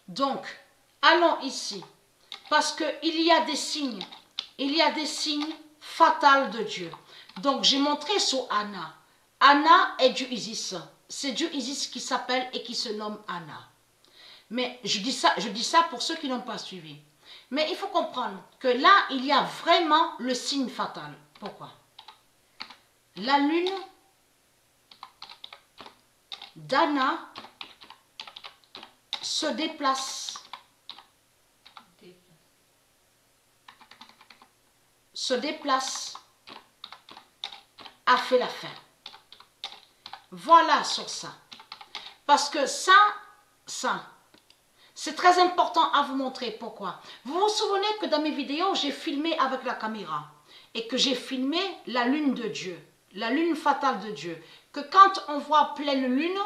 Donc, allons ici. Parce qu'il y a des signes. Il y a des signes fatals de Dieu. Donc, j'ai montré sur Anna. Anna est Dieu Isis. C'est Dieu Isis qui s'appelle et qui se nomme Anna. Mais je dis ça pour ceux qui n'ont pas suivi. Mais il faut comprendre que là, il y a vraiment le signe fatal. Pourquoi? La lune d'Anna se déplace. A fait la fin. Voilà sur ça. Parce que ça, c'est très important à vous montrer. Pourquoi? Vous vous souvenez que dans mes vidéos, j'ai filmé avec la caméra et que j'ai filmé la lune de Dieu, la lune fatale de Dieu. Que quand on voit pleine lune,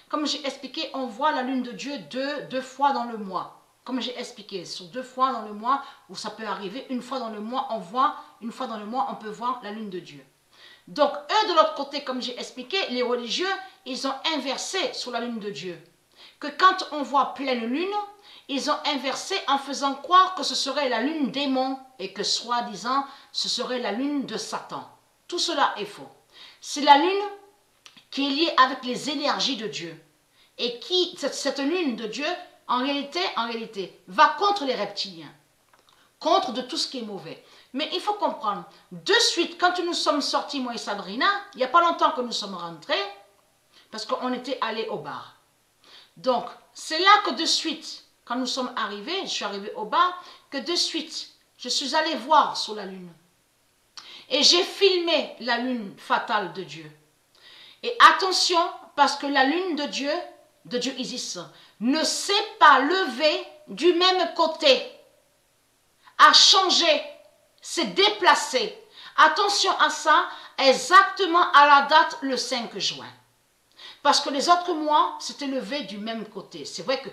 comme j'ai expliqué, on voit la lune de Dieu deux fois dans le mois. Comme j'ai expliqué, sur 2 fois dans le mois, où ça peut arriver, une fois dans le mois, une fois dans le mois, on peut voir la lune de Dieu. Donc, eux, de l'autre côté, comme j'ai expliqué, les religieux, ils ont inversé sur la lune de Dieu. Que quand on voit pleine lune, ils ont inversé en faisant croire que ce serait la lune démon et que, soi-disant, ce serait la lune de Satan. Tout cela est faux. C'est la lune qui est liée avec les énergies de Dieu. Et qui, cette lune de Dieu, en réalité, va contre les reptiliens, contre de tout ce qui est mauvais. Mais il faut comprendre, de suite, quand nous sommes sortis, moi et Sabrina, il n'y a pas longtemps que nous sommes rentrés, parce qu'on était allés au bar. Donc, c'est là que de suite, quand nous sommes arrivés, je suis arrivée au bar, que de suite, je suis allée voir sur la lune. Et j'ai filmé la lune fatale de Dieu. Et attention, parce que la lune de Dieu Isis, ne s'est pas levée du même côté, a changé, s'est déplacée. Attention à ça, exactement à la date le 5 juin. Parce que les autres mois, s'étaient levés du même côté. C'est vrai que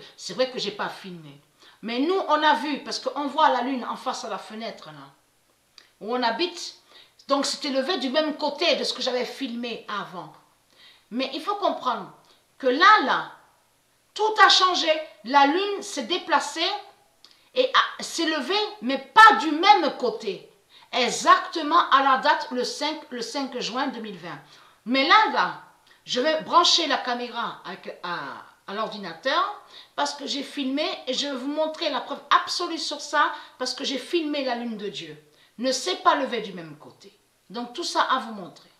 je n'ai pas filmé. Mais nous, on a vu, parce qu'on voit la lune en face à la fenêtre, là, où on habite. Donc, c'était levé du même côté de ce que j'avais filmé avant. Mais il faut comprendre que là, tout a changé. La lune s'est déplacée et s'est levée, mais pas du même côté. Exactement à la date le 5 juin 2020. Mais là, je vais brancher la caméra à l'ordinateur parce que j'ai filmé et je vais vous montrer la preuve absolue sur ça parce que j'ai filmé la lune de Dieu. Ne s'est pas levée du même côté. Donc tout ça à vous montrer.